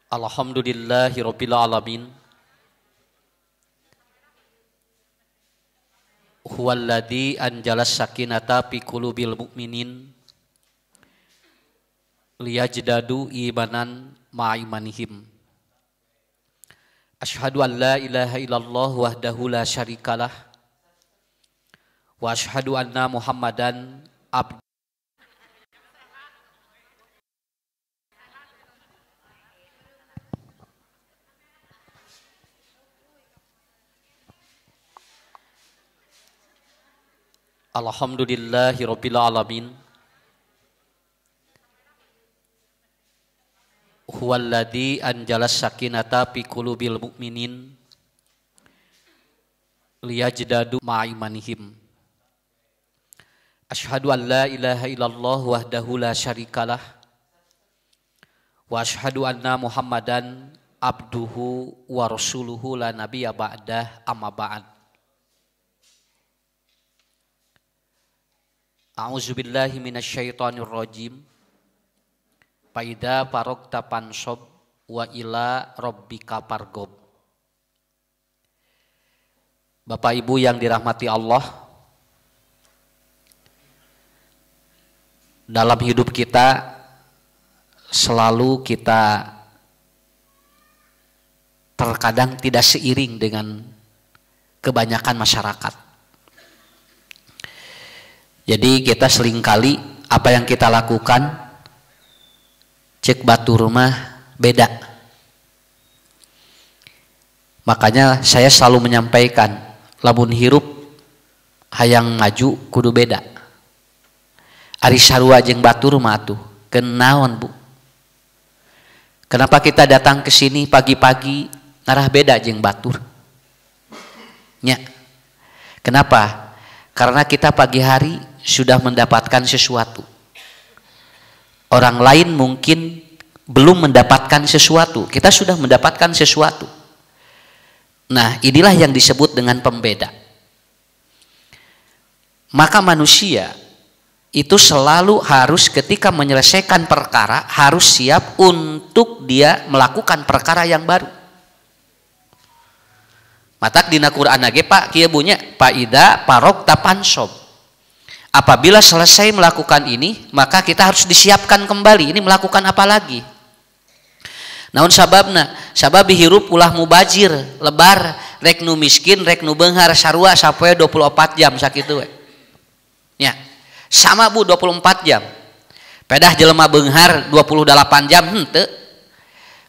Alhamdulillahirabbil alamin. Huwallazi anjalas sakinata fi qulubil mu'minin liyajdadu imanan ma'imanihim. Asyhadu an la ilaha illallah wahdahu la syarikalah wa asyhadu anna Muhammadan abduhu. Alhamdulillahirabbil alamin. Huwallazi anjalas sakinata fi qulubil mu'minin liyajdadu ma'imanihim. Asyhadu an la ilaha illallah wahdahu la syarikalah wa asyhadu anna Muhammadan abduhu wa rasuluhu la nabiyya ba'dah amma ba'd. A'udzubillahi minasyaitonirrajim. Faida faragta fansob wa ila rabbika fargob. Bapak Ibu yang dirahmati Allah, dalam hidup kita selalu kita terkadang tidak seiring dengan kebanyakan masyarakat. Jadi kita seringkali apa yang kita lakukan cek batu rumah beda. Makanya saya selalu menyampaikan lamun hirup hayang maju kudu beda. Ari sarua jeung batu rumah tuh kenaon Bu? Kenapa kita datang ke sini pagi-pagi ngarah beda jeung batur? Nya. Kenapa? Karena kita pagi hari sudah mendapatkan sesuatu. Orang lain mungkin belum mendapatkan sesuatu. Kita sudah mendapatkan sesuatu. Nah, inilah yang disebut dengan pembeda. Maka manusia itu selalu harus ketika menyelesaikan perkara harus siap untuk dia melakukan perkara yang baru. Matak dina Quran ge Pak kieu bunya faida faragta fansob. Apabila selesai melakukan ini, maka kita harus disiapkan kembali. Ini melakukan apa lagi? Naon sababna? Sabab hirup ulah mubajir, lebar, rek nu miskin, rek nu beunghar sarua sapoe 24 jam sakitu we. Nya. Sama Bu 24 jam. Pedah jelema beunghar 28 jam henteu.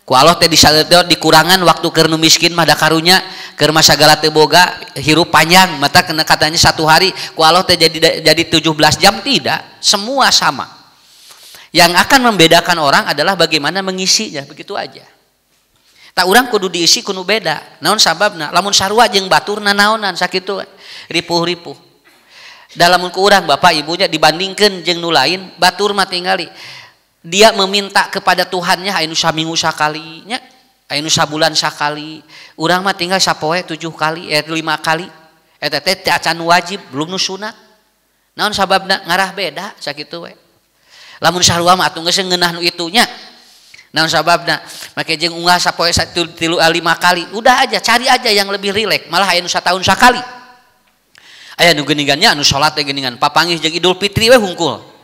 Ku Allah teh dikurangan waktu keur nu miskin mah da karunya keur mah sagala teu boga hirup panjang mata kena katanya satu hari ku Allah teh jadi 17 jam tidak, semua sama. Yang akan membedakan orang adalah bagaimana mengisinya, begitu aja. Tak urang kudu diisi kudu beda. Naon sababna? Lamun sarua jeung baturna naonan sakitu ripuh-ripuh. Dalam ku urang Bapak Ibunya dibandingkeun jeung nu lain, batur mah tingali dia meminta kepada Tuhannya aya nu saminggu sakali nya, aya nu sabulan sakali. Urang mah tinggal sapoe 7 kali, 5 kali. Eta teh teu acan wajib, belum nu sunat. Naon sababna? Ngarah beda sakitu we. Lamun sarua mah atuh geus ngeunah nu itu nya. Naon sababna? Make jeung unggal sapoe 5 kali. Udah aja, cari aja yang lebih rileks. Malah aya nu satahun sakali. Aya nu geuningannya anu salat teh geuningan papanggih jeung Idul Fitri we hungkul.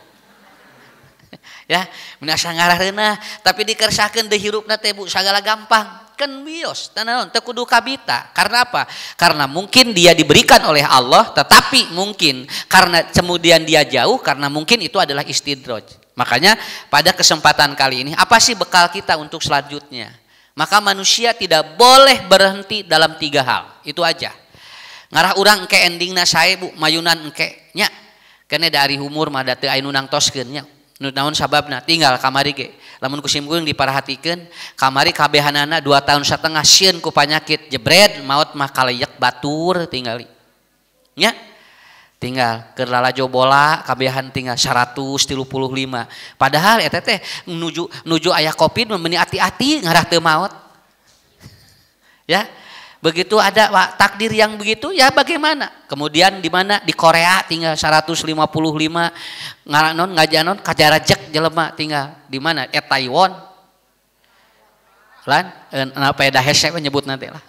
Ya, menasa ngarareunah, tapi dikersakeun deui hirupna teh Bu sagala gampang. Kan bios, teu naon, teu kudu kabita. Karena apa? Karena mungkin dia diberikan oleh Allah, tetapi mungkin karena kemudian dia jauh, karena mungkin itu adalah istidraj. Makanya pada kesempatan kali ini, apa sih bekal kita untuk selanjutnya? Maka manusia tidak boleh berhenti dalam 3 hal. Itu aja. Ngarah urang engke endingna sae Bu, mayunan engke nya. Kene dari umur mah da teu aya nu nangtoskeun nya. Naon sababna? Tinggal kamari ge lamun kusimkuring diparhatikeun kamari kabehanana 2,5 tahun sieun ku panyakit jebret maot mah kaleyek batur tingali nya tinggal keur lalajo bola kabehan tinggal 135 padahal eta teh nuju aya Covid meuni ati-ati ngarah teu maot ya. Begitu ada takdir yang begitu ya bagaimana? Kemudian di mana? Di Korea tinggal 155 ngajanon kajarajek jelema tinggal di mana? Taiwan. Lan apa dah hese menyebut nanti lah.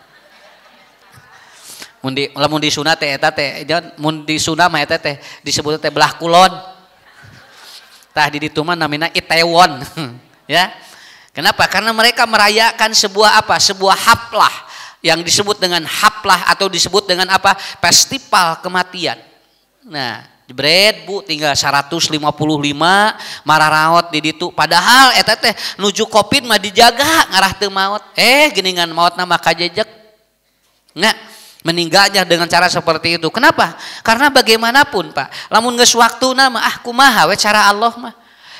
Mun di sunat teh eta teh mun di sunah mah eta teh disebut teh belah kulon. Tah di ditu mah namina Itaewon. Ya. Kenapa? Karena mereka merayakan sebuah apa? Sebuah haplah yang disebut dengan haplah atau disebut dengan apa? Festival kematian. Nah, jebret Bu tinggal 155 mararaot di ditu. Padahal eta teh nuju Covid mah dijaga ngarah teu maot. Geuningan maotna mah kajejeg. Nah, meninggalnya dengan cara seperti itu. Kenapa? Karena bagaimanapun Pak, lamun geus waktuna mah kumaha we cara Allah mah.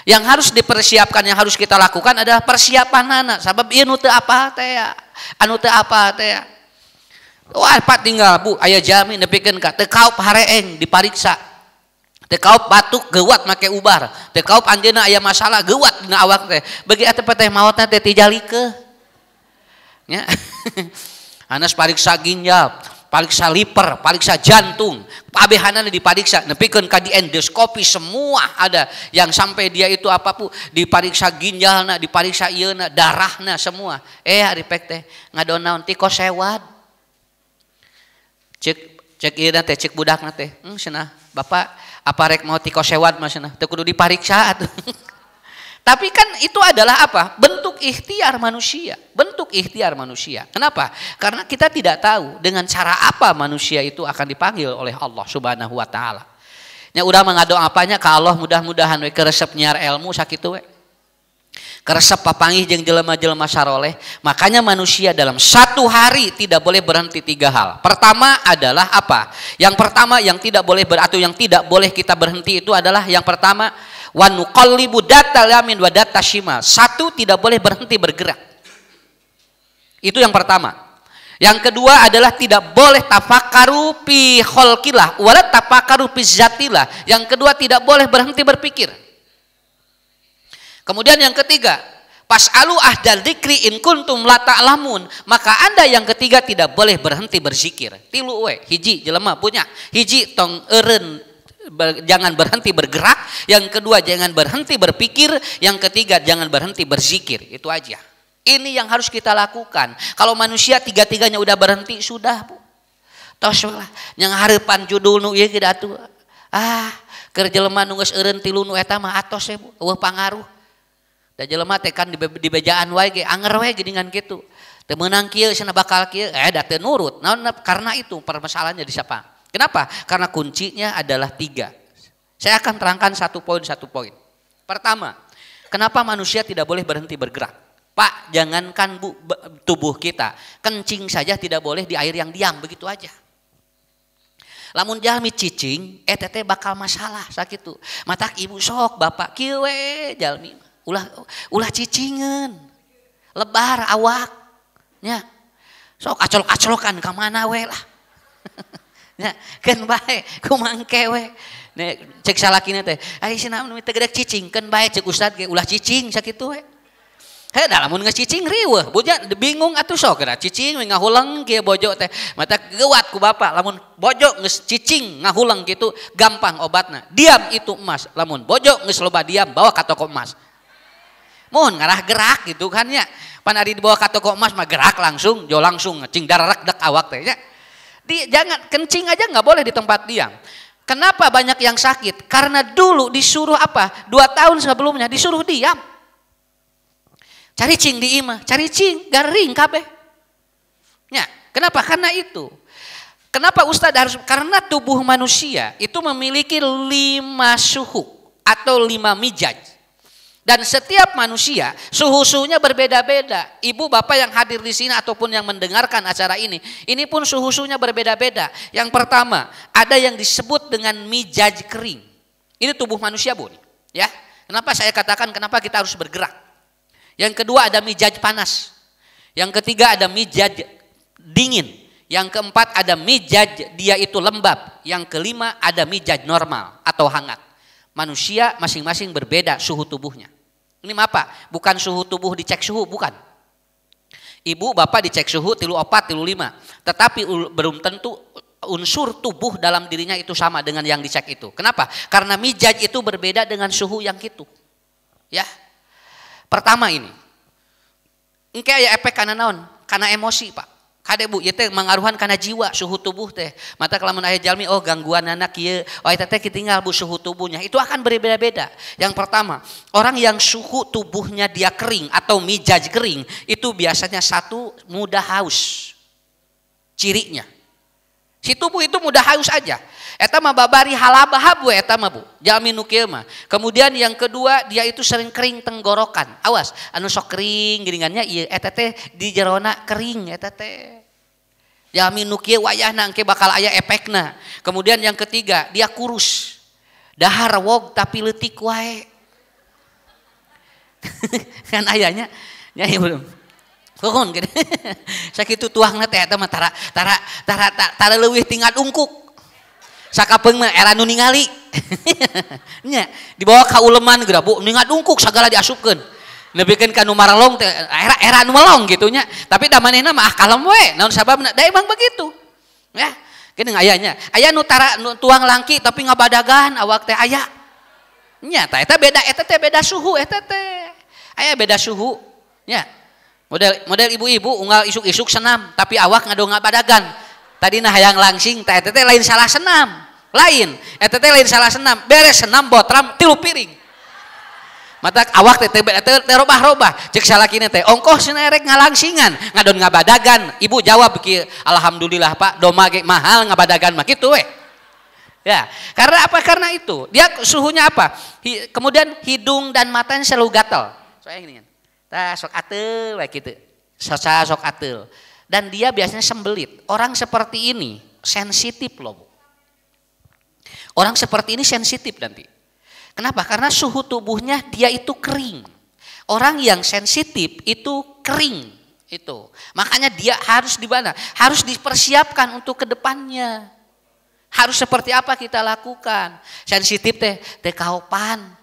Yang harus dipersiapkan, yang harus kita lakukan adalah persiapan sabab ieu nu teu apa teh ya. Anu teu apa teh ya. Wah, Pak tinggal Bu aya jami nepikeun ka teu kaup hareeng dipariksa. Teu kaup batuk geuwat make ubar. Teu kaup anjeunna aya masalah geuwat dina awak teh. Bagi atuh teh maotna teh tijalikeun. Nya. Anas pariksa ginjal, pariksa liver, pariksa jantung, pabehanana dipariksa, nepikeun ka di endoskopi semua ada yang sampai dia itu apa pu dipariksa ginjalna, dipariksa ieuna, darahna semua. Ari pek teh ngadonaon ti kosewad. Cek ieu teh cek budakna teh. Cenah Bapak apa rek mau ti kosewad mah cenah teu kudu dipariksa atuh. Tapi kan itu adalah apa? Bentuk ikhtiar manusia. Bentuk ikhtiar manusia. Kenapa? Karena kita tidak tahu dengan cara apa manusia itu akan dipanggil oleh Allah Subhanahu wa taala. Nya urang mangado apanya ka Allah mudah-mudahan we keresep nyiar ilmu sakitu we. Keresep papanggih jeung jelema-jelema saroleh. Makanya manusia dalam satu hari tidak boleh berhenti 3 hal. Pertama adalah apa? Yang pertama yang tidak boleh atau yang tidak boleh kita berhenti itu adalah yang pertama wa nuqallibu datal yamin wa datal shimal. Satu, tidak boleh berhenti bergerak. Itu yang pertama. Yang kedua adalah tidak boleh tafakkaru fi khalqillah wala tafakkaru fi zatillah. Yang kedua tidak boleh berhenti berpikir. Kemudian yang ketiga, pas'alu ahdal dzikri in kuntum la ta'lamun. Maka Anda yang ketiga tidak boleh berhenti berzikir. Tilu we, hiji jelema punya, hiji tong eureun jangan berhenti bergerak, yang kedua jangan berhenti berpikir, yang ketiga jangan berhenti berzikir. Itu aja. Ini yang harus kita lakukan. Kalau manusia tiga-tiganya udah berhenti, sudah Bu. Tos lah, yang harapan judul nu ieu geus atuh. Keur jelema nu geus eureun tilu nu eta mah atos ya Bu, eueuh pangaruh. Da jelema teh kan di bejaan wae ge anger wae geuningan kitu. Teu meunang kieu cenah bakal kieu, da teu nurut. Naon karena itu permasalahannya di siapa? Kenapa? Karena kuncinya adalah 3. Saya akan terangkan satu poin. Pertama, kenapa manusia tidak boleh berhenti bergerak? Pak, jangankan Bu, tubuh kita, kencing saja tidak boleh di air yang diam, begitu aja. Lamun jalmi cicing, teteh bakal masalah sakitu. Matak ibu sok, bapak kieu we jalmi. Ulah cicingan. Lebar awak. Nya. Sok acolok-acolokan ka mana we lah. Ya, kan bae kumangke we. Nek cek salakina teh, ai cenah nu teu gedek cicing, kan bae cek ustad ge ulah cicing sakitu we. Da lamun geus cicing riweuh, boja bingung atuh sok da cicing we ngahulang kieu bojo teh. Mata geuwat ku bapak, lamun bojo geus cicing ngahulang kitu gampang obatna. Diam itu emas. Lamun bojo geus loba diam bawa ka toko emas. Mun ngarah gerak gitu kan nya. Pan ari dibawa ka toko emas mah gerak langsung, jo langsung cing dararek dek awak teh nya. Jangan kencing aja nggak boleh di tempat diam. Kenapa banyak yang sakit? Karena dulu disuruh apa? 2 tahun sebelumnya disuruh diam. Cari cing di imah, cari cing garing kabeh. Ya, kenapa? Karena itu. Kenapa Ustadz harus? Karena tubuh manusia itu memiliki 5 suhu atau 5 mijaj. Dan setiap manusia suhu-suhunya berbeda-beda. Ibu bapak yang hadir di sini ataupun yang mendengarkan acara ini pun suhu-suhunya berbeda-beda. Yang pertama, ada yang disebut dengan mijaj kering. Ini tubuh manusia Bu. Ya, kenapa saya katakan kenapa kita harus bergerak? Yang kedua ada mijaj panas. Yang ketiga ada mijaj dingin. Yang keempat ada mijaj dia itu lembab. Yang kelima ada mijaj normal atau hangat. Manusia masing-masing berbeda suhu tubuhnya. Ini apa? Bukan suhu tubuh dicek suhu, bukan. Ibu bapak dicek suhu 34, 35. Tetapi belum tentu unsur tubuh dalam dirinya itu sama dengan yang dicek itu. Kenapa? Karena mijaj itu berbeda dengan suhu yang itu. Ya. Pertama ini. Engke aya efek kana naon? Kana emosi, Pak. Kade Bu, ieu teh mangaruhan kana jiwa, suhu tubuh teh. Mata kalamun aya jalmi gangguan anak kieu, eta teh kitinggal Bu suhu tubuhnya. Itu akan berbeda-beda. Yang pertama, orang yang suhu tubuhnya dia kering atau mijaj kering, itu biasanya satu mudah haus. Cirinya. Si tubuh itu mudah haus aja. Eta mah babari halabahab we eta mah Bu. Jalmi nu kieu mah. Kemudian yang kedua, dia itu sering kering tenggorokan. Awas, anu sok kering geuningannya ieu eta teh di jerona kering eta teh. Jalmi nu kieu wayahna engke bakal aya efekna. Kemudian yang ketiga, dia kurus. Dahar wog tapi leutik wae. Kan ayanya nya belum. Kuhun gini. Sakitu tuangna teh eta mah tara leuwih tinggal ungkuk. Sakapeung mah era nu ningali. Nya dibawa ka uleman geura Bu, ningat ungkuk sagala diasupkeun. Nepikeun ka nu marelong teh era nu melong gitu nya. Tapi da manehna mah kalem we, naon sababna? Da emang begitu. Ya, geuning ayanya. Aya nu tuang langki tapi ngabadagan awak teh aya. Nya tah eta beda suhu eta teh. Aya beda suhu. Nya. Model ibu-ibu unggal isuk-isuk senam tapi awak ngado ngabadagan. Tadina hayang langsing teh eta teh lain salah senam. Lain, eta teh lain salah senam. Beres senam botram 3 piring. Mata awak teh robah-robah. Cek salakina teh ongkosna erek ngalangsingan, ngadon ngabadagan. Ibu jawab kieu, alhamdulillah Pak, doma ge mahal ngabadagan mah kitu we. Ya, karena apa? Karena itu. Dia suhunya apa? Kemudian hidung dan matanya selalu gatal. Soalnya gini kan. Tah sok ateul we kitu. Sok ateul. Dan dia biasanya sembelit. Orang seperti ini sensitif loh Bu. Orang seperti ini sensitif nanti. Kenapa? Karena suhu tubuhnya dia itu kering. Orang yang sensitif itu kering. Itu. Makanya dia harus di mana? Harus dipersiapkan untuk kedepannya. Harus seperti apa kita lakukan. Sensitif teh kaopan.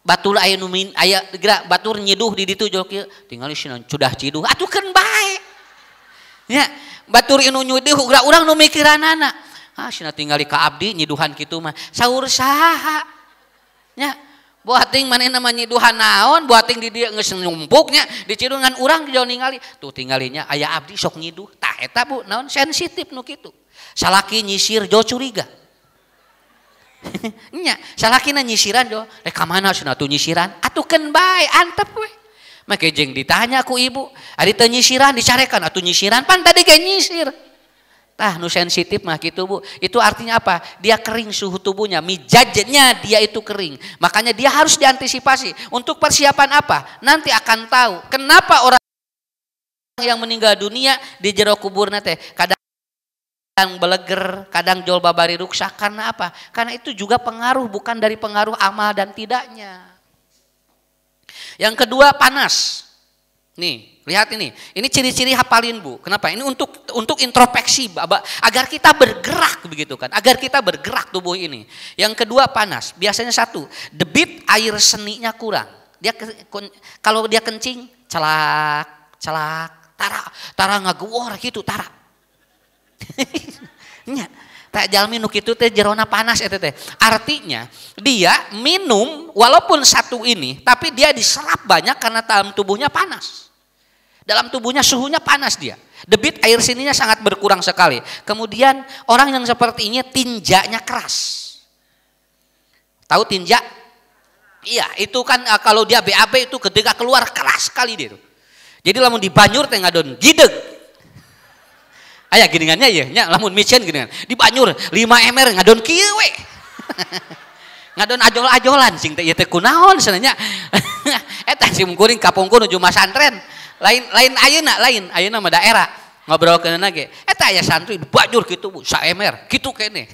Batur aya nu aya geura batur nyiduh di ditu jol kieu tingali sieun cudah ciduh atukeun bae. Nya batur inu nyiduh geura urang nu mikiranana. Cenah tingali ka abdi nyiduhan kitu mah saur saha. Nya buating manehna mah nyiduhan naon buating di dieu geus numpuk nya dicidungan urang jauh ningali tuh tinggalinya aya abdi sok nyiduh. Tah eta Bu naon sensitif nu kitu. Salaki nyisir jauh curiga. Nya salakina nyisiran jo rek ka mana cenah atuh nyisiran atukeun bae antep we make jeung ditanya ku ibu ari teu nyisiran dicarekan atuh nyisiran pan tadi ge nyisir tah nu sensitif mah kitu Bu itu artinya apa dia kering suhu tubuhnya mijajnya dia itu kering makanya dia harus diantisipasi untuk persiapan apa nanti akan tahu kenapa orang yang meninggal dunia di jero kuburna teh kadang beleger, kadang jol babari ruksak karena apa? Karena itu juga pengaruh bukan dari pengaruh amal dan tidaknya. Yang kedua panas. Nih, lihat ini. Ini ciri-ciri hafalin Bu. Kenapa? Ini untuk introspeksi agar kita bergerak begitu kan. Agar kita bergerak tubuh ini. Yang kedua panas. Biasanya satu, debit air seninya kurang. Dia kalau dia kencing celak, tara ngageuwor gitu tara. Nya tak jalmi nu kitu teh jerona panas eta teh. Artinya dia minum walaupun satu ini tapi dia diserap banyak karena dalam tubuhnya panas. Dalam tubuhnya suhunya panas dia. Debit air sininya sangat berkurang sekali. Kemudian orang yang seperti ini tinjanya keras. Tahu tinja? Iya, itu kan kalau dia BAB itu ketika keluar keras sekali dia itu. Jadi lamun di banyur teh ngadon gideg. Aya geuningannya ieu nya lamun micen geuningan di banyur 5 ember ngadon kieu we. Ngadon ajol-ajolan sing teh ieu teh kunaon cenah nya. Eta sim kuring kapungkur nuju masantren. Lain ayeuna mah daerah ngobrolkeunna ge. Eta aya santri di banyur kitu Bu, saemer kitu keneh.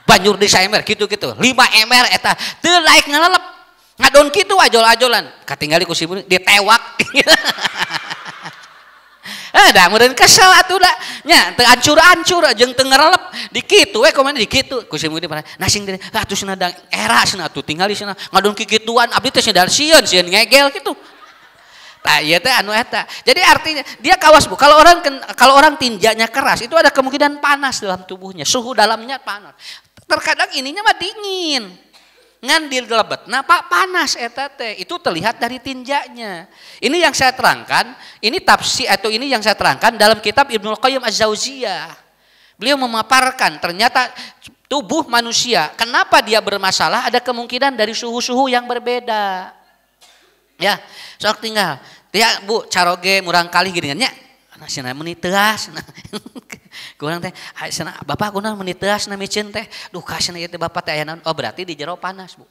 Banyur di saemer kitu-kitu. 5 ember eta teu laek ngalelep. Ngadon kitu ajol-ajolan. Katingali ku si ditewak. Da meureun kesel atuh da nya teu ancur-ancur jeung teu ngarelep di kitu we komandan di kitu ku si murid nasing deui atuh cenah da era cenah atuh tingali cenah ngadon kikituan abdi teh sadar sieun ngegel kitu tah ieu teh anu eta jadi artinya dia kawas Bu kalau orang tinjanya keras itu ada kemungkinan panas dalam tubuhnya suhu dalamnya panas terkadang ininya mah dingin ngan dilebetna Pak panas eta teh. Itu terlihat dari tinjanya. Ini yang saya terangkan, ini tafsir atau ini yang saya terangkan dalam kitab Ibnul Qayyim Az-Zauziyah. Beliau memaparkan ternyata tubuh manusia kenapa dia bermasalah ada kemungkinan dari suhu-suhu yang berbeda. Ya, sok tinggal. Ya Bu, caroge murang kali gini nya. Cenah meuni teuas. Kurang teh, Bapak kunaon meuni teuas na micin teh. Duh kasih ieu teh Bapak teh aya naon? Oh berarti di jero panas, Bu.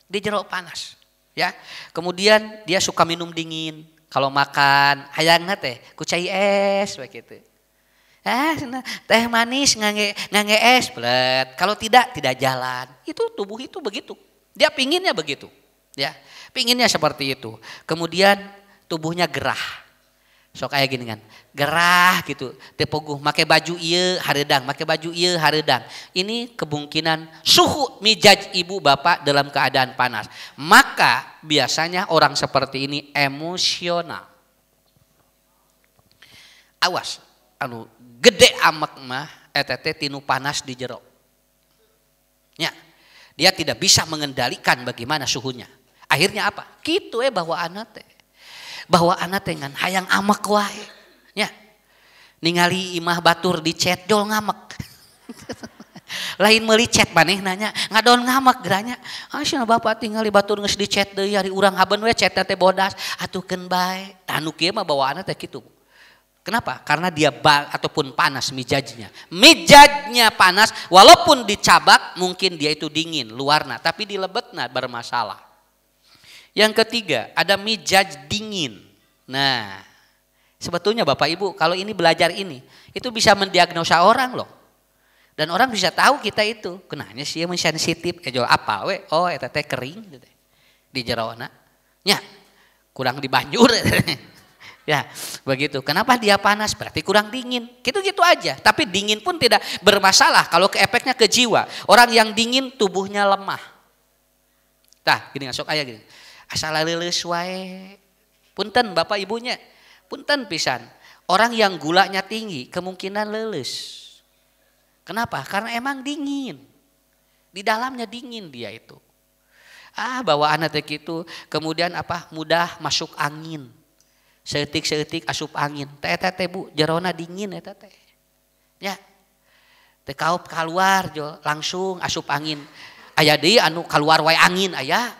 Di jero panas. Ya. Kemudian dia suka minum dingin. Kalau makan hayangna teh ku cai es begitu. Teh manis ngangge es blet. Kalau tidak jalan. Itu tubuh itu begitu. Dia pinginnya begitu. Ya. Pinginnya seperti itu. Kemudian tubuhnya gerah. Sok kayak gini kan, gerah gitu, tepoguh, make baju ieu hareudang, make baju ieu hareudang. Ini kemungkinan suhu mijaj ibu bapak dalam keadaan panas. Maka biasanya orang seperti ini emosional. Awas, anu gede amek mah eta teh tinu panas di jero. Ya, dia tidak bisa mengendalikan bagaimana suhunya. Akhirnya apa? Kitu bahwa anak teh. Bahwa anak dengan hayang amek wae nya ningali imah batur di chat jol ngamek lain meuli chat maneh nanya ngadon ngamek geranya cenah bapak tingali batur geus di chat deui ari urang haben we chat teh bodas atukeun bae anu kieu mah bawaanna teh kitu. Kenapa? Karena dia ataupun panas mijajnya panas walaupun dicabak mungkin dia itu dingin luarna tapi di lebetna bermasalah. Yang ketiga, ada mijaj dingin. Nah, sebetulnya Bapak Ibu, kalau ini belajar ini, itu bisa mendiagnosa orang loh. Dan orang bisa tahu kita itu, kenanya sih yang sensitif, jual apa we? Oh, eta teh kering gitu. Di jerawana. Nya, kurang dibanjur. Ya, begitu. Kenapa dia panas? Berarti kurang dingin. Gitu-gitu aja. Tapi dingin pun tidak bermasalah kalau efeknya ke jiwa. Orang yang dingin tubuhnya lemah. Tah, gini ngasok aya gini. Asal leuleus wae. Punten Bapak Ibunya. Punten pisan. Orang yang gulanya tinggi kemungkinan leuleus. Kenapa? Karena emang dingin. Di dalamnya dingin dia itu. Bawaan teh kitu. Kemudian apa? Mudah masuk angin. Seutik-seutik asup angin. Teh Bu, jerona dingin eta teh. Ya. Teh kaup keluar jo langsung asup angin. Aya deui anu keluar wae angin aya.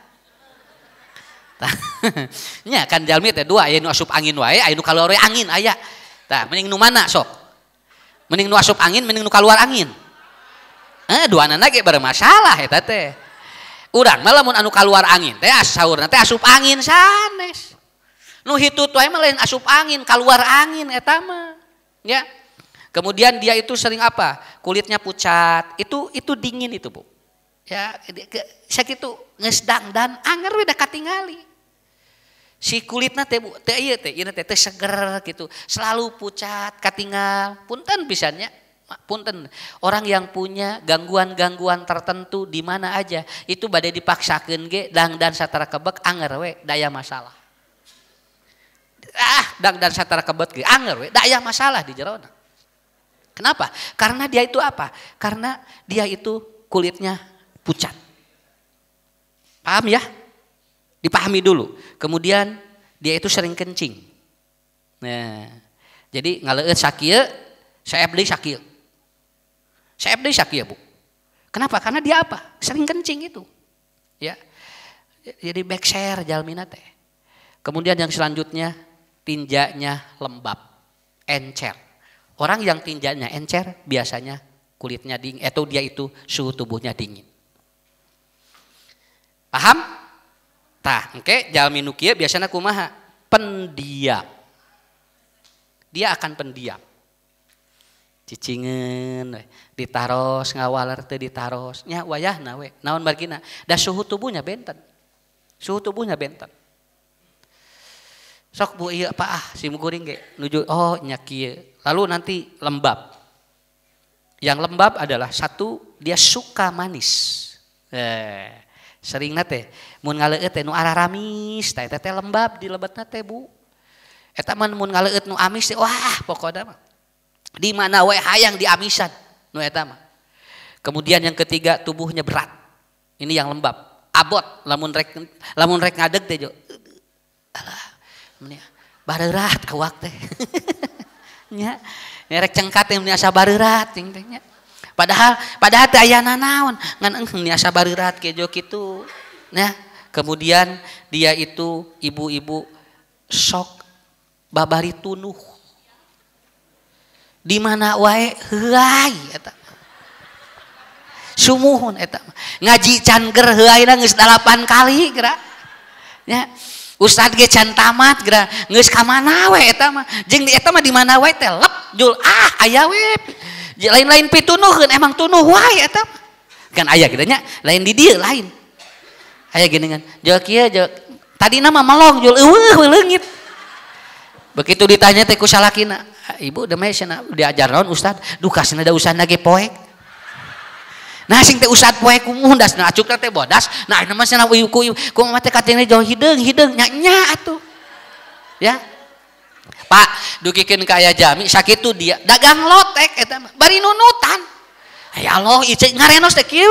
Nya kan jalmi teh dua aya nu asup angin wae aya nu kaluar wae angin aya. Tah mending nu mana sok? Mending nu asup angin mending nu kaluar angin. Duanana ge bermasalah eta teh. Urang mah lamun anu kaluar angin teh saurna teh asup angin sanes. Nu hitut wae mah lain asup angin, kaluar angin eta mah. Ya. Kemudian dia itu sering apa? Kulitnya pucat. Itu dingin itu, Bu. Ya, sakitu geus dangdan anger we da katingali. Si kulitna teh Bu, teh ieu teh seger gitu. Selalu pucat, katingal. Punten pisannya. Punten. Orang yang punya gangguan-gangguan tertentu di mana aja, itu bade dipaksakeun ge dangdan satara kebek anger we daya masalah. Dangdan satara kebek ge anger we daya masalah di jerona. Kenapa? Karena dia itu apa? Karena dia itu kulitnya pucat. Paham ya? Dipahami dulu. Kemudian dia itu sering kencing. Nah, jadi ngaleueut sakieu, saeb deui sakieu. Saeb deui sakieu, Bu. Kenapa? Karena dia apa? Sering kencing itu. Ya. Jadi backshare jalmina teh. Kemudian yang selanjutnya tinjanya lembab, encer. Orang yang tinjanya encer biasanya kulitnya dingin atau dia itu suhu tubuhnya dingin. Paham? Tah, engke jalmi nu kieu biasana kumaha? Pendiam. Dia akan pendiam. Cicingeun we, ditaros ngawaler teu ditaros. Nya wayahna we, naon margina? Da suhu tubuhnya benten. Suhu tubuhnya benten. Sok Bu ieu apa si muguring ge nuju nya kieu. Lalu nanti lembab. Yang lembab adalah satu dia suka manis. Seringna teh mun ngaleueut teh nu araramis teh teh lembab di lebetna teh Bu. Eta mah mun ngaleueut nu amis teh wah pokona mah. Di mana we hayang diamisan nu eta mah. Kemudian yang ketiga tubuhnya berat. Ini yang lembab. abot lamun rek ngadeg teh jo. Alah, bareurat awak teh. Nya, rek cengkat teh mun asa bareurat ting teh nya. Padahal teh aya nanaon ngan engkeung asa bareurat ke jo kitu. Nah, kemudian dia itu ibu-ibu sok babari tunuh. Di mana wae heuai eta. Sumuhun eta. Ngaji can ger heuaina geus 8 kali geura. Nya. Ustad ge can tamat geura geus ka mana we eta mah jeung eta mah di mana wae teh lep jul aya we lain-lain pitunuhkeun emang tunuh wae eta mah kan aya kitu nya lain di dieu lain aya geuningan jol kieu jol tadina mah melong jul eueuh leungit begitu ditanya teh ku salakina ibu demai cenah diajar naon ustad dukasna da usahna ge poek nah sing teh usad poe kumuh dasna acuk teh bodas nah nama cenah ku mah teh katene jauh hideung nya atuh ya Pak dukikeun ka aya jami sakitu dia dagang lotek eta mah bari nunutan ya Allah ieu ngarenos teh kieu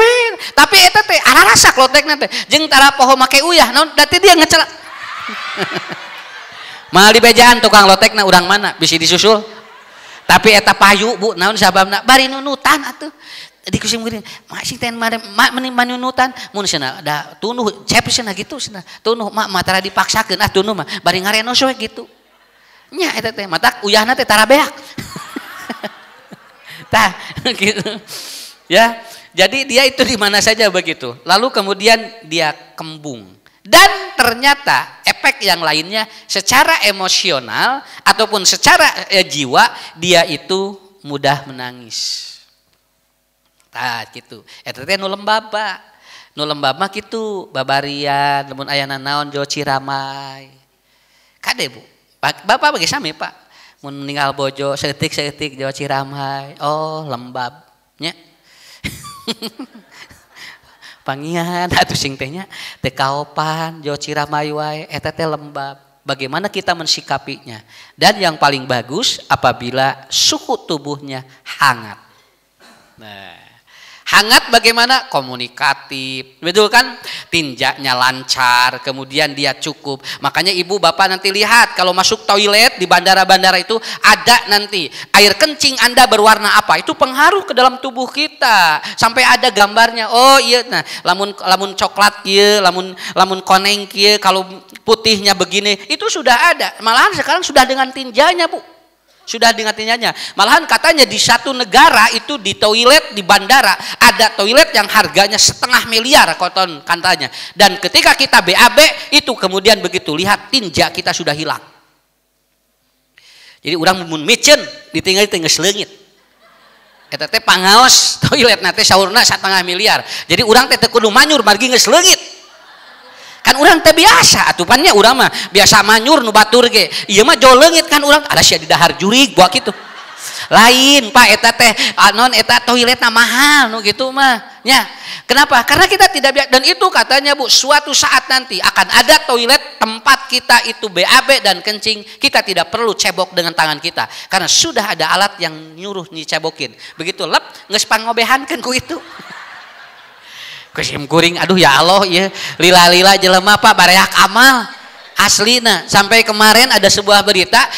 tapi eta teh ararasak lotekna teh jeung tara poho make uyah naon da teh dia ngecelak mal di bejaan tukang lotekna urang mana bisi disusul tapi eta payu Bu naon sababna bari nunutan atuh di kusim geuning mak sing teh mani manunutan mun cenah da tunuh cep cenah gitu cenah tunuh mak tara dipaksakeun tunuh mah bari ngarenos we gitu nya eta teh matak uyahna teh tara beak tah gitu ya jadi dia itu di mana saja begitu lalu kemudian dia kembung dan ternyata efek yang lainnya secara emosional ataupun secara jiwa dia itu mudah menangis. Tah gitu. Eta teh nu lembaba. Nu lembab mah kitu, babarian, lamun aya naon jo ciramai. Kade Bu. Bapak bagi sami Pak. Mun ninggal bojo seutik-seutik jo ciramai. Oh, lembab. Nya. Pangihan atuh sing teh nya teu kaopan jo ciramai wae eta teh lembab. Bagaimana kita mensikapinya? Dan yang paling bagus apabila suhu tubuhnya hangat. Nah, hangat bagaimana? Komunikatif, betul kan? Tinjaknya lancar, kemudian dia cukup. Makanya ibu bapak nanti lihat kalau masuk toilet di bandara-bandara itu ada nanti air kencing Anda berwarna apa? Itu pengaruh ke dalam tubuh kita. Sampai ada gambarnya. Oh iya, nah lamun coklat kieu, lamun koneng kieu, kalau putihnya begini itu sudah ada. Malahan sekarang sudah dengan tinjanya Bu. Sudah dengan tinjanya. Malahan katanya di satu negara itu di toilet di bandara ada toilet yang harganya 500 miliar koton katanya. Dan ketika kita BAB itu kemudian begitu lihat tinja kita sudah hilang. Jadi orang mun micen ditinggal geus leungit. Eta teh pangaos toilet teh saurna 500 miliar. Jadi orang teh teu kudu manyur margi geus leungit. Kan urang teh biasa atupannya urang mah biasa manyur nu batur ge ieu mah jol leungit kan urang ada sia di dahar jurig buat kitu lain Pak eta teh anon eta toiletna mahal nu gitu mah nya kenapa karena kita tidak biasa dan itu katanya Bu suatu saat nanti akan ada toilet tempat kita itu BAB dan kencing kita tidak perlu cebok dengan tangan kita karena sudah ada alat yang nyuruh nyicebokin begitu lep geus pangobehankeun ku itu kusim kuring aduh ya Allah ya lila-lila jelema Pak bareak amal aslina sampai kemarin ada sebuah berita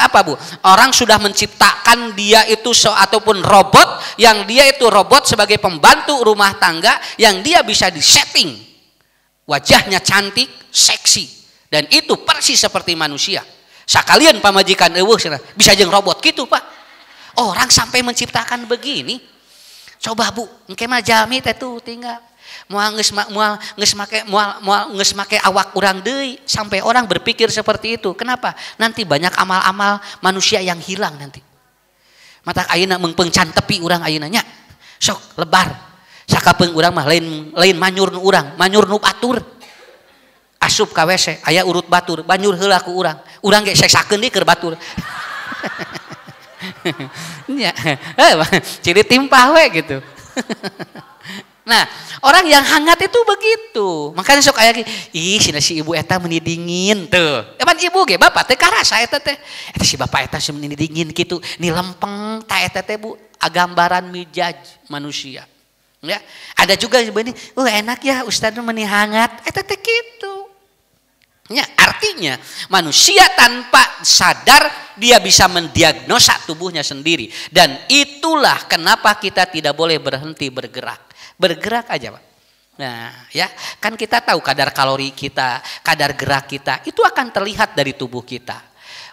apa Bu orang sudah menciptakan dia itu ataupun robot yang dia itu robot sebagai pembantu rumah tangga yang dia bisa disetting wajahnya cantik seksi dan itu persis seperti manusia sakalian pamajikan eueuh bisa jeung robot gitu Pak orang sampai menciptakan begini. Coba Bu, engke mah jami teh tuh tinggal moal geus make awak urang deui sampai orang berpikir seperti itu. Kenapa? Nanti banyak amal-amal manusia yang hilang nanti. Matak ayeuna meungpeung can tepi urang ayeuna nya. Sok lebar. Sakapeung urang mah lain manyur nu urang, manyur nu batur. Asup ka WC aya urut batur, banyur heula ku urang. Urang ge seksakeun deui keur batur. Ya, ciri timpah we gitu. Nah, orang yang hangat itu begitu. Makanya sok aya ih si ibu eta meuni dingin tuh. Epan ibu ge bapak teh karasa eta teh. Eta si bapak eta meuni dingin kitu. Ni lempeng ta eta teh Bu, gambaran mijaj manusia. Ya, ada juga sebenarnya, enak ya Ustadz meni hangat, eta teh kitu. Ya, artinya manusia tanpa sadar dia bisa mendiagnosa tubuhnya sendiri, dan itulah kenapa kita tidak boleh berhenti bergerak. Bergerak aja, Pak. Nah, ya, kan kita tahu kadar kalori kita, kadar gerak kita itu akan terlihat dari tubuh kita.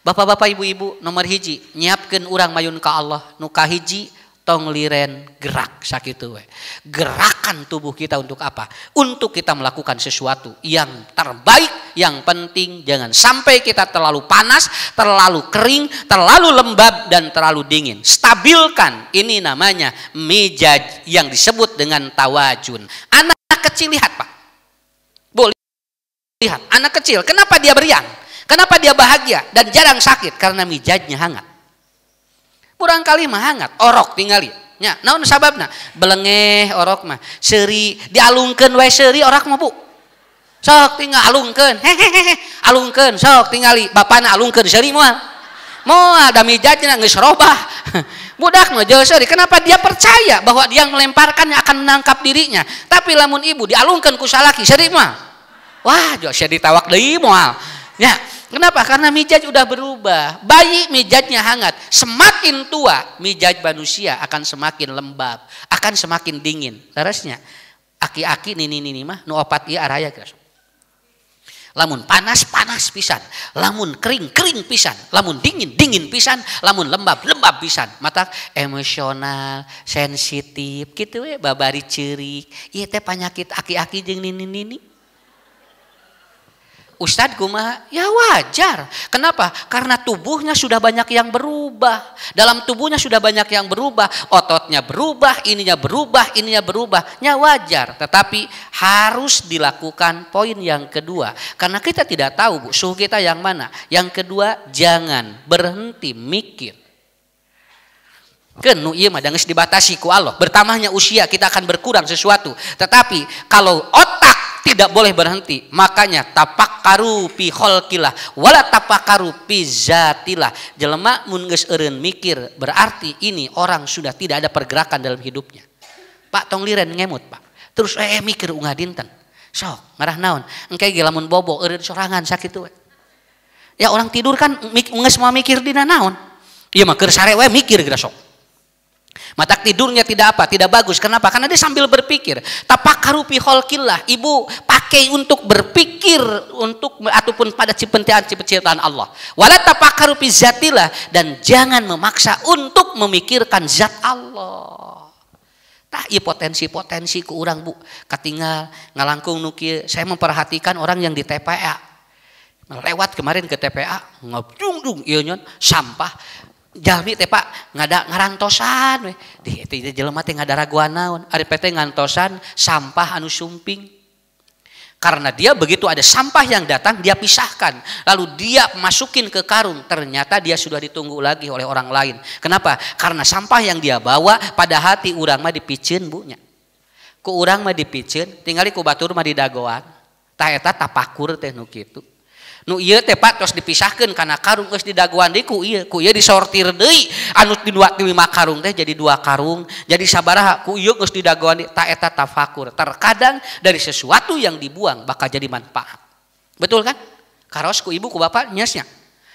Bapak-bapak, ibu-ibu, nomor hiji, nyiapkeun urang mayun ka Allah, nu kahiji tong liren gerak sakitu we. Gerakan tubuh kita untuk apa? Untuk kita melakukan sesuatu yang terbaik, yang penting jangan sampai kita terlalu panas, terlalu kering, terlalu lembab dan terlalu dingin. Stabilkan, ini namanya mizaj yang disebut dengan tawazun. Anak kecil lihat, Pak. Boleh lihat anak kecil, kenapa dia beriang? Kenapa dia bahagia dan jarang sakit? Karena mizajnya hangat. Kurang kali mah hangat, orok tinggali. Nya, naon sababna? Belengeh orok mah. Seuri dialungkeun we seuri orak mah Bu. Sok tinggal alungkeun. Hehehe, alungkeun sok tingali. Bapana alungkeun seuri moal. Moal da mijajna geus robah. Budak mah jeung seuri. Kenapa dia percaya bahwa dia melemparkannya akan menangkap dirinya? Tapi lamun ibu dialungkeun ku salaki seuri mah. Wah, jo sia ditawak deui moal. Ya, kenapa? Karena mijaj udah berubah. Bayi mijajnya hangat. Semakin tua, mijaj manusia akan semakin lembab, akan semakin dingin. Terusnya, aki-aki nini mah nu opat ieu araya geus. Lamun panas pisan, lamun kering pisan, lamun dingin pisan, lamun lembab pisan. Mata emosional, sensitif, gitu we babari ceurik. Ieu teh panyakit aki-aki jeung nini. Ustadz kumaha? Ya wajar. Kenapa? Karena tubuhnya sudah banyak yang berubah. Dalam tubuhnya sudah banyak yang berubah. Ototnya berubah, ininya berubah. Ya wajar. Tetapi harus dilakukan poin yang kedua. Karena kita tidak tahu, Bu, suhu kita yang mana. Yang kedua, jangan berhenti mikir. Kenu ieu mah geus dibatasi ku Allah. Bertambahnya usia kita akan berkurang sesuatu. Tetapi kalau otak tidak boleh berhenti, makanya tapakkaru fi khalqillah wala tapakkaru fi zatillah. Jelema mun geus eureun mikir berarti ini orang sudah tidak ada pergerakan dalam hidupnya. Pak tong liren ngemut, Pak. Terus mikir ungah dinten. Sok ngarah naon? Engke ge lamun bobo eureun sorangan sakitu we. Ya orang tidur kan geus mau mikir dina naon? Ieu mah keur sare we mikir geura sok. Mata tidurnya tidak bagus. Kenapa? Karena dia sambil berpikir. Tapakkaru fi khalqillah. Ibu pakai untuk berpikir untuk ataupun pada penciptaan Allah. Wala tapakkaru fi zatillah, dan jangan memaksa untuk memikirkan zat Allah. Tah ieu potensi ku urang, Bu. Katinggal ngalangkung nu kieu. Saya memperhatikan orang yang di TPA. Lewat kemarin ke TPA, ngabdung ieu nyon sampah. Jalmi teh Pak ngada ngarantosan we. Di jelema teh ngadaraguan naon, ari teh ngantosan sampah anu sumping. Karena dia begitu ada sampah yang datang dia pisahkan, lalu dia masukin ke karung, ternyata dia sudah ditunggu lagi oleh orang lain. Kenapa? Karena sampah yang dia bawa pada hati urang mah dipicieun Bu nya. Ku urang mah dipicieun, tingali ku batur mah didagoan. Tah eta tapakur teh nu kitu. Nu ieu teh Pak tos dipisahkeun kana karung geus didaguan deui ku ieu disortir deui anu di 5 karung teh jadi 2 karung jadi sabaraha ku ieu geus didaguan deui. Ta eta tafakur. Terkadang dari sesuatu yang dibuang bakal jadi manfaat. Betul kan? Karos ku ibu ku bapak nyesnya.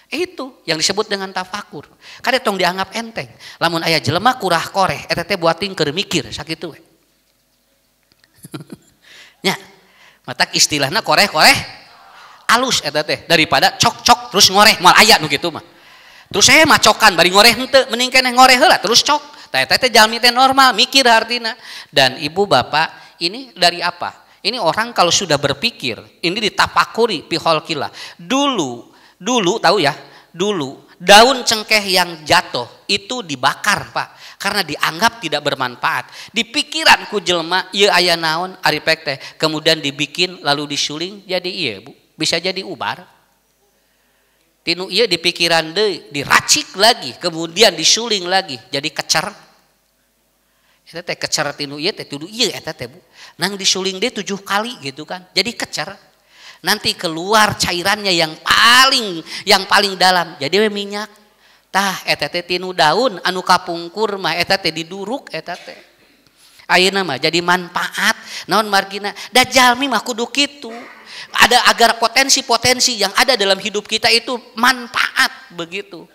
Itu yang disebut dengan tafakur. Kada tong dianggap enteng. Lamun aya jelema kurah koreh eta teh buating keur mikir sakitu we. Nya. Matak istilahna koreh-koreh alus eta teh daripada cok terus ngoreh moal aya nu kitu mah. Terus saya macokan bari ngoreh henteu mending keneh ngoreh heula terus cok. Tah eta teh jalmi teh normal mikir artina. Dan ibu bapak ini dari apa? Ini orang kalau sudah berpikir ini ditapakuri fi khalqillah. Dulu tahu ya? Dulu daun cengkeh yang jatuh itu dibakar Pak karena dianggap tidak bermanfaat. Di pikiran ku jelema ieu aya naon ari pek teh kemudian dibikin lalu disuling jadi ieu Bu. Bisa jadi ubar. Tinu ieu di pikiran deui, diracik lagi, kemudian disuling lagi jadi kecer. Eta teh kecer tinu ieu teh tudu ieu eta teh Bu. Nang disuling deui 7 kali gitu kan. Jadi kecer. Nanti keluar cairannya yang paling dalam jadi minyak. Tah eta teh tinu daun anu kapungkur mah eta teh diduruk eta teh. Ayeuna mah jadi manfaat naon margina da jalmi mah kudu kitu. Ada agar potensi-potensi yang ada dalam hidup kita itu manfaat begitu.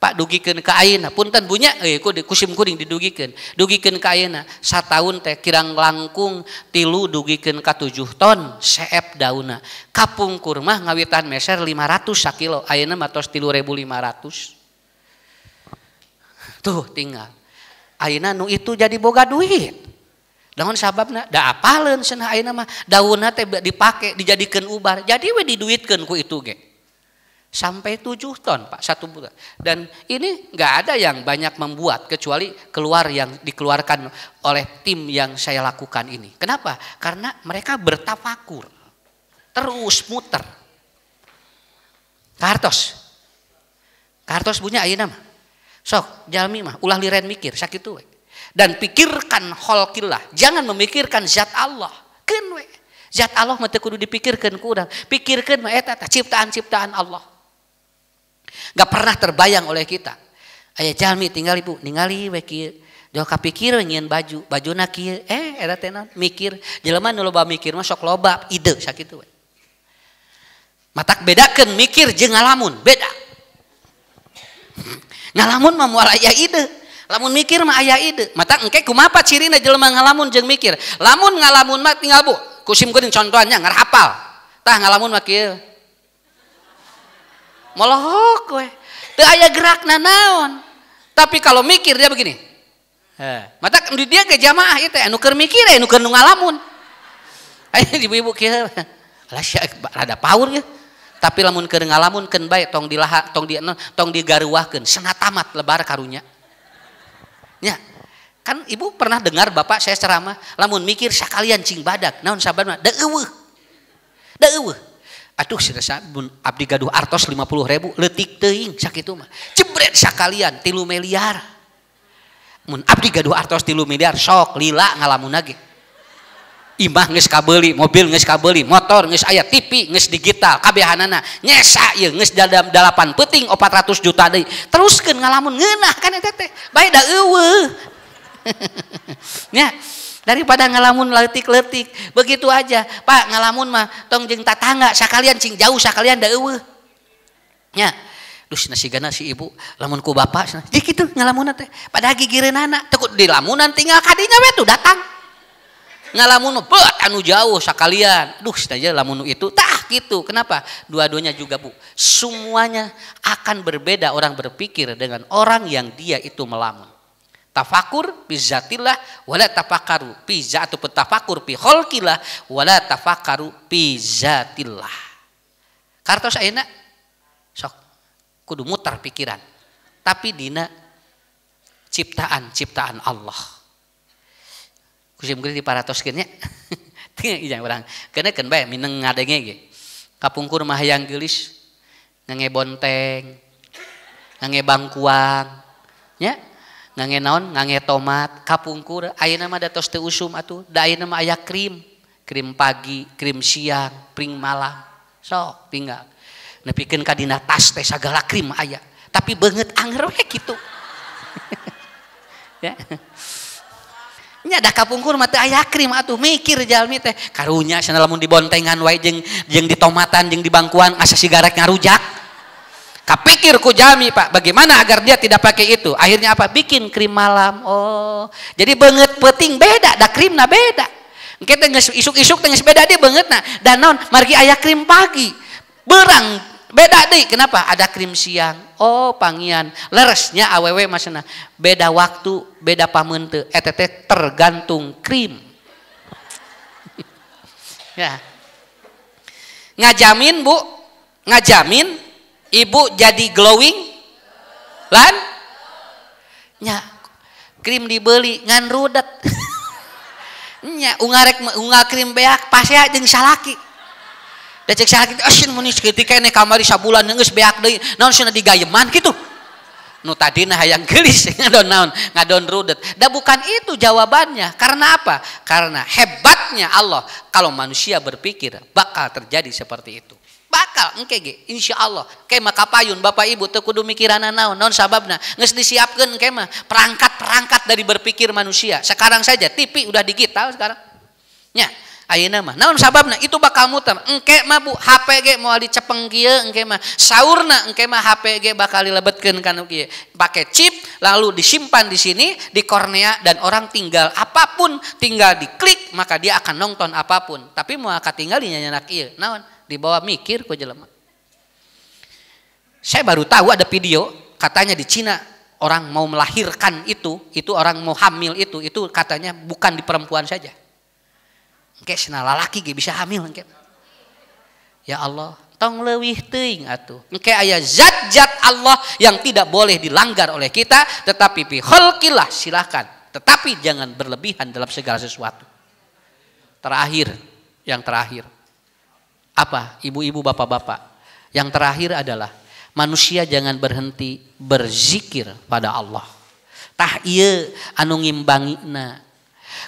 Pak dugikeun ka ayeuna punten bunya kusim kuring didugikeun ka ayeuna sataun teh kirang langkung 3 dugikeun ka 7 ton seep dauna kapungkur mah ngawitan meser 500 sakilo ayeuna mah tos 3.500 tuh tinggal ayeuna nu itu jadi boga duit naon sababna da apaleun cenah ayeuna mah daunna teh dipake dijadikeun ubar jadi we diduitkeun ku itu ge sampai 7 ton Pak 1 bulan dan ini nggak ada yang banyak membuat kecuali keluar yang dikeluarkan oleh tim yang saya lakukan ini. Kenapa? Karena mereka bertafakur terus muter kartos punya ayeuna mah sok jalmi mah ulah liren mikir sakitu we dan pikirkan kholqillah jangan memikirkan zat Allah keun we zat Allah mah teu kudu dipikirkeun ku urang pikirkeun mah eta ciptaan-ciptaan Allah. Gak pernah terbayang oleh kita. Aya jalmi tinggal ibu ningali we kieu. Jauh kapikir nyieun bajuna kieu. Eta teh naon? Mikir. Jelema nu loba mikir mah sok loba ide sakitu we. Matak bedakeun mikir jeung ngalamun, beda. Ngalamun mah moal aya ide. Lamun mikir mah aya ide. Matak engke kumaha cirina jelema ngalamun jeung mikir. Lamun ngalamun mah tinggal bu. Kusim kuring contohnya ngarhafal. Tah ngalamun mah kieu. Molohok we teu aya gerakna naon tapi kalau mikir dia begini mata dia ke jamaah itu anu keur mikir anu keur ngalamun aya ibu-ibu kieu lah rada paur ya tapi lamun keur ngalamunkeun bae tong dilaha tong digaruahkeun cenah tamat lebar karunya nya kan ibu pernah dengar bapak saya ceramah lamun mikir sakalian cing badak naon sabana da eueuh aduh sirasa abdi gaduh artos 50.000 leutik teuing sakitu mah jebret sakalian 3 miliar mun abdi gaduh artos 3 miliar sok lila ngalamun lagi imah geus kabeuli mobil geus kabeuli motor geus aya TV geus digital kabehanana nyesa ieu geus dalam 8 peuting 400 juta deui teruskeun ngalamun ngeunah kan eta teh bae da eueuh nya daripada ngalamun leutik-leutik begitu aja Pak ngalamun mah tong jeung tatangga sakalian cing jauh sakalian da eueuh nya duh nasigana si ibu lamun ku bapak cenah jadi kitu ngalamunna teh padahal gigireunana teu di lamunan tinggal kadinya we tuh datang ngalamun beut anu jauh sakalian duh saja lamun itu tah gitu kenapa dua-duanya juga bu semuanya akan berbeda orang berpikir dengan orang yang dia itu melamun. Tafakur fi zatillah wala tafakkaru fi zat atau tafakur fi khalqillah wala tafakkaru fi zatillah. Kartos ayeuna sok kudu muter pikiran. Tapi dina ciptaan Allah. Kusim geus diparatoskeun nya. Teu ijang urang. Keunekeun bae mineng ngadenge ge. Kapungkur mah hayang geulis ngange bonteng, ngange bangkuang, nya. Ngange naon ngange tomat kapungkur ayeuna mah da tos teu usum atuh da ayeuna mah aya krim pagi krim siang pring malam sok tinggal nepikeun ka dina tas teh sagala krim aya tapi beungeut anger we kitu ya nya da kapungkur mah teu aya krim atuh mikir jalmi teh karunya cenah lamun dibontengan wae jeung di tomatan jeung di bangkuan asa sigaret ngarujak kapikir ku jalmi Pak bagaimana agar dia tidak pakai itu akhirnya apa bikin krim malam oh jadi beungeut peuting beda da krimna beda engke teh geus isuk-isuk teh geus beda dia beungeutna dan naon margi aya krim pagi beurang beda deui kenapa ada krim siang oh pangian leresnya awewe maksudna beda waktu beda pameun teu eta teh tergantung krim ya ngajamin Bu ngajamin ibu jadi glowing lan nya krim dibeli ngan rudet nya ungal krim beak pasea jeung salaki da cek salaki asin mun ketika ene kamari sabulan geus beak deui naon cenah digayeman kitu nu tadina hayang geulis ngadon rudet da bukan itu jawabannya karena apa karena hebatnya Allah kalau manusia berpikir bakal terjadi seperti itu bakal engke ge insyaallah ke maka payun bapak ibu teu kudu mikiranna naon sababna geus disiapkeun ke mah perangkat dari berpikir manusia. Sekarang saja TV udah digital sekarang nya ayeuna mah naon sababna itu bakal muter engke mah Bu HP ge moal dicepeng kieu engke mah saurna engke mah HP ge bakal dilebetkeun kana kieu pakai chip lalu disimpan di sini di kornea dan orang tinggal apapun tinggal diklik maka dia akan nonton apapun tapi moal katinggal nyana kieu naon dibawa mikir ku jelema. Saya baru tahu ada video katanya di Cina orang mau melahirkan itu orang mau hamil itu katanya bukan di perempuan saja. Engke cenah lalaki ge bisa hamil engke. Ya Allah, tong leuwih teuing atuh. Engke aya zat-zat Allah yang tidak boleh dilanggar oleh kita tetapi fi khalqillah silakan. Tetapi jangan berlebihan dalam segala sesuatu. Yang terakhir. Apa ibu-ibu bapak-bapak? Yang terakhir adalah manusia jangan berhenti berzikir pada Allah. Tah ieu anu ngimbangina.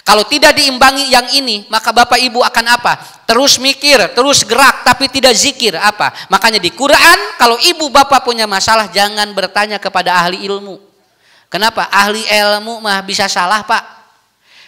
Kalau tidak diimbangi yang ini, maka bapak ibu akan apa? Terus mikir, terus gerak, tapi tidak zikir apa? Makanya di Quran, kalau ibu bapak punya masalah, jangan bertanya kepada ahli ilmu. Kenapa? Ahli ilmu mah bisa salah pak.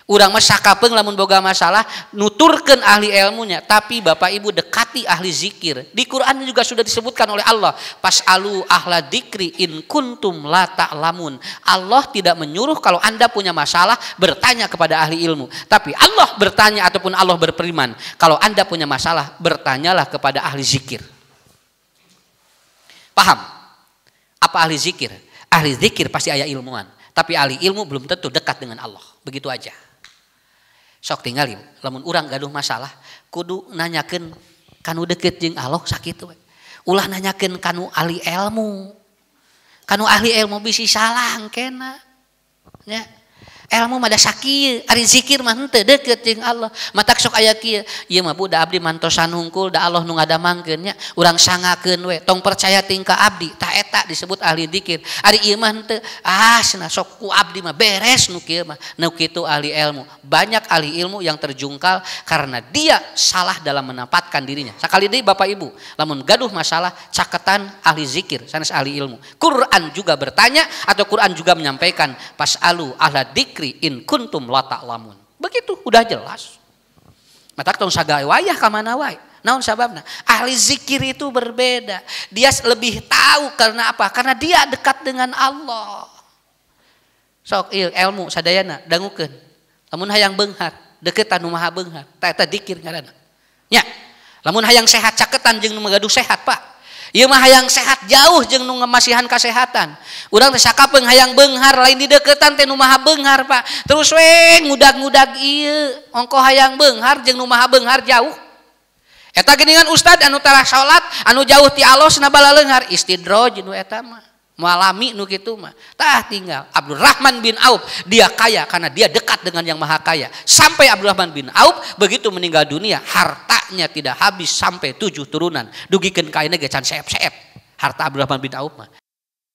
Urang mah sakapeung lamun boga masalah nuturkeun ahli ilmunya, tapi bapak ibu dekati ahli zikir. Di Quran juga sudah disebutkan oleh Allah, pas'alu ahla dzikri in kuntum la ta'lamun. Allah tidak menyuruh kalau Anda punya masalah bertanya kepada ahli ilmu, tapi Allah bertanya ataupun Allah berfirman, kalau Anda punya masalah bertanyalah kepada ahli zikir. Paham? Apa ahli zikir? Ahli zikir pasti aya ilmuwan, tapi ahli ilmu belum tentu dekat dengan Allah. Begitu aja. Sok tinggali lamun urang gaduh masalah kudu nanyakeun kanu deukeut jeung Allah sakitu we. Ulah nanyakeun kanu ahli ilmu. Kanu ahli ilmu bisi salah engkena. Nya. Ilmu mah da sakieu, ari zikir mah henteu deukeut jeung Allah. Matak sok aya kieu, ieu mah Bu da abdi mantosan hungkul da Allah nu ngadamangkeun nya. Urang sangakeun we, tong percaya tingkah abdi, tah eta disebut ahli zikir. Ari ieu mah henteu, cenah sok ku abdi mah beres nu kieu mah. Nu kitu ahli ilmu. Banyak ahli ilmu yang terjungkal karena dia salah dalam menempatkan dirinya. Sakali deui Bapak Ibu, lamun gaduh masalah caketan ahli zikir, sanes ahli ilmu. Quran juga bertanya atau Quran juga menyampaikan pas'alu ahla dzikri in kuntum la ta'lamun. Begitu udah jelas. Matak tong sagawe wayah ka mana wae. Naon sababna? Ahli zikir itu berbeda. Dia lebih tahu karena apa? Karena dia dekat dengan Allah. Sok ieu ilmu sadayana dangukeun. Lamun hayang beunghar, deukeutan nu maha beunghar. Tah eta zikir ngaranna. Nya. Lamun hayang sehat caketan jeung nu magaduh sehat, Pak. Ieu mah hayang sehat jauh jeung nu ngamasihan kasehatan. Urang teh sakapeung hayang beunghar lain di deukeutan teh nu maha beunghar, Pak. Terus we ngudag-ngudag ieu, ongko hayang beunghar jeung nu maha beunghar jauh. Eta geuningan ustad anu tara salat, anu jauh ti alosna bala leunghar, istidraj nu eta mah. Mualami nu kitu mah. Tah tinggal Abdurrahman bin Auf, dia kaya karena dia dekat dengan yang maha kaya. Sampai Abdurrahman bin Auf begitu meninggal dunia, hartanya tidak habis sampai 7 turunan. Dugikeun ka ayeuna ge can seep-seep. Harta Abdurrahman bin Auf mah.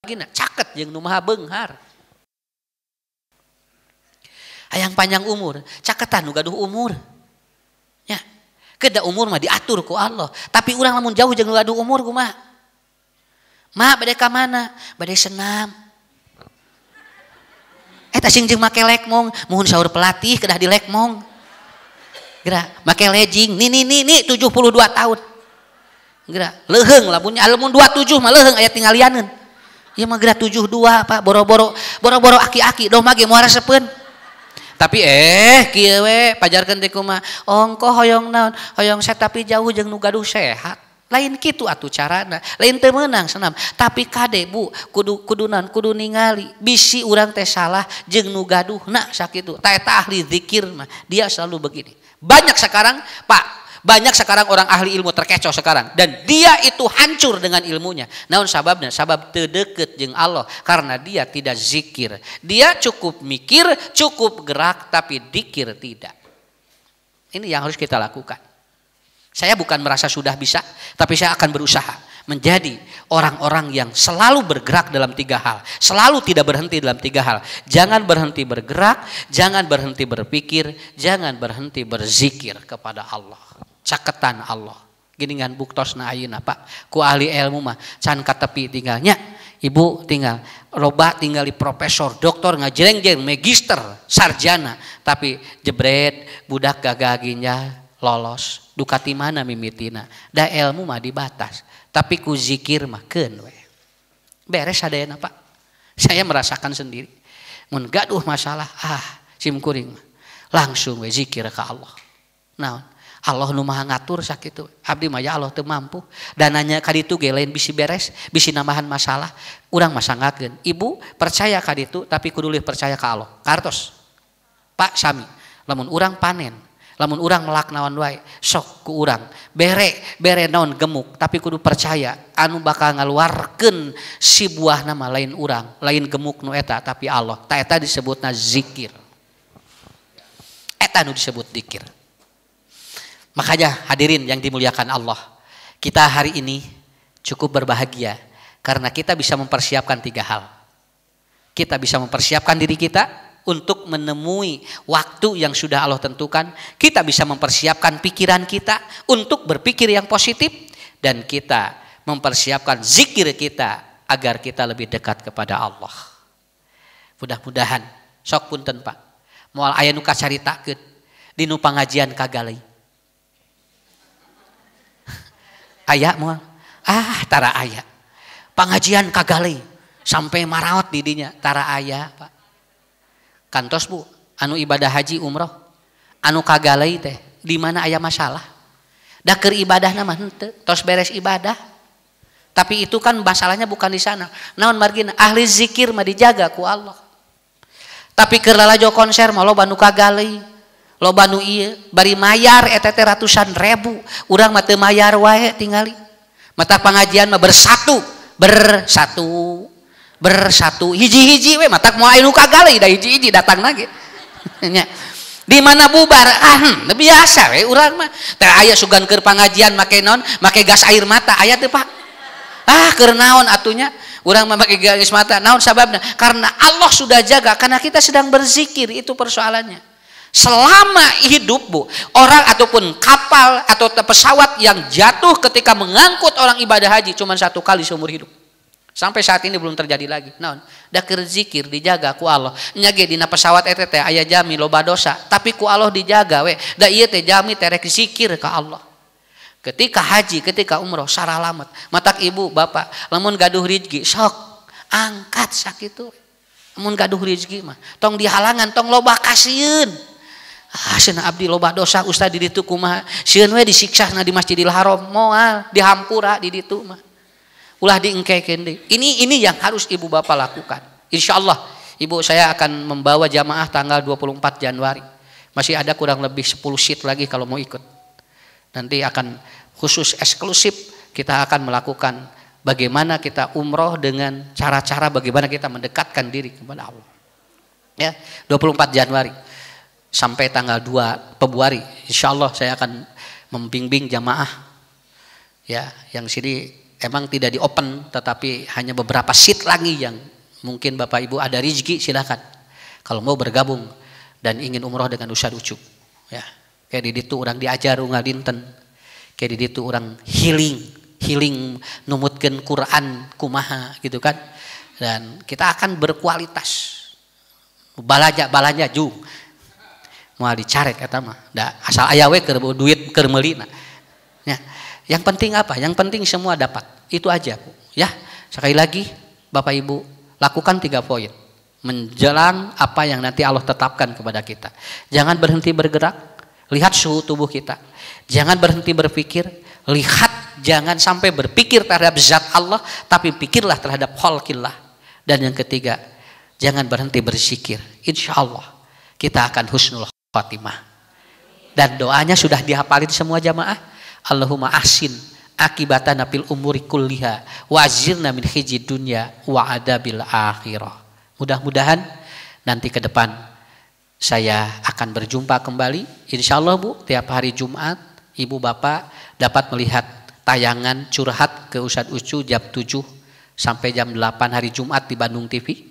Gina caket jeung nu maha beunghar. Hayang panjang umur, caketan nu gaduh umur. Nya, kedah umur mah diatur ku Allah. Tapi urang lamun jauh jeung nu gaduh umur kumaha? Ma bade ka mana? Bade senam. Eta sing jeung make lekmong, muhun saur pelatih kedah di lekmong. Geura make legging, ni 72 tahun. Geura leuheung lamun 27 mah leuheung aya tinggalianeun. Ieu mah geura 72 Pak, boro-boro aki-aki doh mage moal resepeun. Tapi kieu we pajarkeun teh kumaha? Ongko hoyong naon? Hoyong sehat tapi jauh jeung nu gaduh sehat. Lain kitu atuh carana, lain teu meunang senam. Tapi kade Bu, kudu ningali bisi urang teh salah jeung nu gaduhna sakitu. Tah eta ahli zikir mah, dia selalu begini. Banyak sekarang, Pak, banyak sekarang orang ahli ilmu terkecoh sekarang dan dia itu hancur dengan ilmunya. Naon sababna? Sabab teu deukeut jeung Allah karena dia tidak zikir. Dia cukup mikir, cukup gerak tapi zikir tidak. Ini yang harus kita lakukan. Saya bukan merasa sudah bisa, tapi saya akan berusaha menjadi orang-orang yang selalu bergerak dalam 3 hal. Selalu tidak berhenti dalam 3 hal. Jangan berhenti bergerak, jangan berhenti berpikir, jangan berhenti berzikir kepada Allah. Caketan Allah. Geningan buktosna ayeuna Pak. Ku ahli ilmu mah can ka tepi tinggalnya. Ibu tinggal loba tinggal di profesor, doktor ngajreng-jreng, magister, sarjana, tapi jebret budak gagaginya lolos. Dukati mana mimitina? Da ilmu mah dibatas, tapi ku zikir mah keun we. Beres sadayana Pak. Saya merasakan sendiri. Mun gaduh masalah, simkuring langsung we zikir ka Allah. Naon? Allah nu maha ngatur sakitu. Abdi mah ya Allah teu mampu. Dananya ka ditu ge lain bisi beres, bisi nambahan masalah. Urang mah sangakeun. Ibu percaya ka ditu tapi kudu leuwih percaya ka Allah. Kartos. Pak sami, lamun urang panen, lamun urang melak naon wae, sok ku urang. Bere naon gemuk, tapi kudu percaya anu bakal ngaluarkeun si buahna mah lain urang, lain gemuk nu eta tapi Allah. Ta eta disebutna zikir. Eta nu disebut zikir. Makanya hadirin yang dimuliakan Allah, kita hari ini cukup berbahagia karena kita bisa mempersiapkan 3 hal. Kita bisa mempersiapkan diri kita untuk menemui waktu yang sudah Allah tentukan. Kita bisa mempersiapkan pikiran kita untuk berpikir yang positif. Dan kita mempersiapkan zikir kita agar kita lebih dekat kepada Allah. Mudah-mudahan sok punten Pak, moal aya nu kacaritakeun di nu pangajian kagalei. Aya moal tara aya pangajian kagalei sampai maraot di dinya tara aya Pak. Kantos Bu anu ibadah haji umroh anu kagalei teh di mana aya masalah da keur ibadahna mah henteu tos beres ibadah, tapi itu kan masalahnya bukan di sana. Naon margina ahli zikir mah dijaga ku Allah, tapi keur lalajo konser mah loba nu kagalei, loba nu ieu bari mayar eta teh ratusan ribu, urang mah teu mayar wae tingali. Mata pengajian mah bersatu hiji-hiji we matak moal anu kagalei da hiji-hiji datang lagi. Nya. Di mana bubar biasa we urang mah. Teh aya sugan keur pengajian make naon? Make gas air mata aya teu Pak? Keur naon atunya? Urang mah make gas mata. Naon sababna? Karena Allah sudah jaga, karena kita sedang berzikir, itu persoalannya. Selama hidup Bu, orang ataupun kapal atau pesawat yang jatuh ketika mengangkut orang ibadah haji cuma 1 kali seumur hidup. Sampai saat ini belum terjadi lagi. Naon? Da keur zikir dijaga ku Allah. Nya ge dina pesawat eta teh aya jami loba dosa, tapi ku Allah dijaga we. Da ieu teh jami teh rek zikir ka Allah. Ketika haji, ketika umroh saralamet. Matak ibu, bapak, lamun gaduh rezeki sok angkat sakitu. Lamun gaduh rezeki mah tong dihalangan, tong loba kasieun. Cenah abdi loba dosa ustaz di ditu kumaha? Sieun we disiksana di Masjidil Haram moal dihampura di ditu mah. Ulah diengkekeun deui. Ini yang harus ibu bapak lakukan. Insyaallah ibu saya akan membawa jamaah tanggal 24 Januari. Masih ada kurang lebih 10 seat lagi kalau mau ikut. Nanti akan khusus eksklusif kita akan melakukan bagaimana kita umroh dengan cara-cara bagaimana kita mendekatkan diri kepada Allah. Ya, 24 Januari. Sampai tanggal 2 Februari insya Allah saya akan membimbing jamaah ya, yang sini emang tidak di open tetapi hanya beberapa seat lagi yang mungkin Bapak Ibu ada rezeki silakan kalau mau bergabung dan ingin umroh dengan Ustaz Ucup ya. Kayak di ditu orang diajar ngadinten, kayak di ditu orang healing numutkeun Quran kumaha gitu kan, dan kita akan berkualitas balanja jung moal dicarek eta mah da asal aya we keur duit keur meulina. Ya. Yang penting apa? Yang penting semua dapat. Itu aja, Bu. Ya. Sekali lagi Bapak Ibu lakukan 3 poin menjelang apa yang nanti Allah tetapkan kepada kita. Jangan berhenti bergerak, lihat suhu tubuh kita. Jangan berhenti berpikir, lihat jangan sampai berpikir terhadap zat Allah, tapi pikirlah terhadap khalqillah. Dan yang ketiga, jangan berhenti berzikir. Insyaallah kita akan husnul Fatimah. Dan doanya sudah dihafalin semua jamaah. Allahumma ahsin akibatana fil umuri kulliha wa ajirna min khizyid dunya wa adabil akhirah. Mudah-mudahan nanti ke depan saya akan berjumpa kembali insyaallah Bu, tiap hari Jumat Ibu Bapak dapat melihat tayangan curhat ke Ustadz Ucu jam 7 sampai jam 8 hari Jumat di Bandung TV.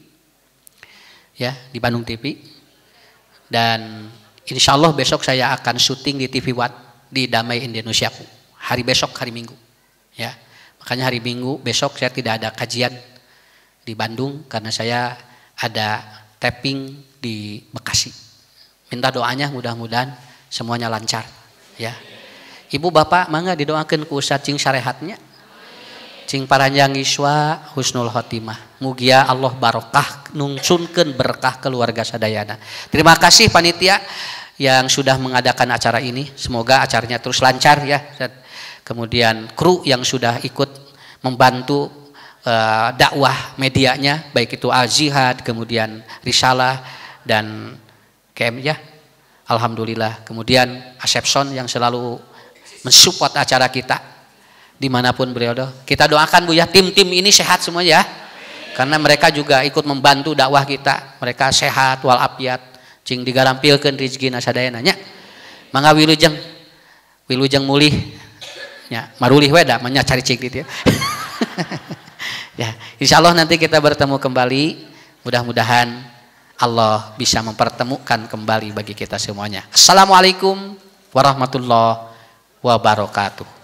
Ya, di Bandung TV. Dan insya Allah besok saya akan syuting di TV One di Damai Indonesia hari besok hari Minggu. Ya. Makanya hari Minggu besok saya tidak ada kajian di Bandung karena saya ada tapping di Bekasi. Minta doanya mudah-mudahan semuanya lancar, ya. Ibu bapak mangga didoakeun ku Ustaz cing sarehatnya. Cing paranjang iswa husnul khotimah. Mugia Allah barokah nungsunkeun berkah keluarga sadayana. Terima kasih panitia yang sudah mengadakan acara ini. Semoga acaranya terus lancar ya. Kemudian kru yang sudah ikut membantu dakwah medianya baik itu Al-Jihad, kemudian Risalah dan KM ya. Alhamdulillah. Kemudian Asepson yang selalu mensupport acara kita dimanapun beliau. Kita doakan Bu ya, tim-tim ini sehat semua ya, karena mereka juga ikut membantu dakwah kita. Mereka sehat walafiat, cing digarampilkeun rezeki sadayana nya. Mangga wilujeng mulih ya, marulih we da manya cari cik gitu ya. Ya, insyaallah nanti kita bertemu kembali. Mudah-mudahan Allah bisa mempertemukan kembali bagi kita semuanya. Assalamualaikum warahmatullahi wabarakatuh.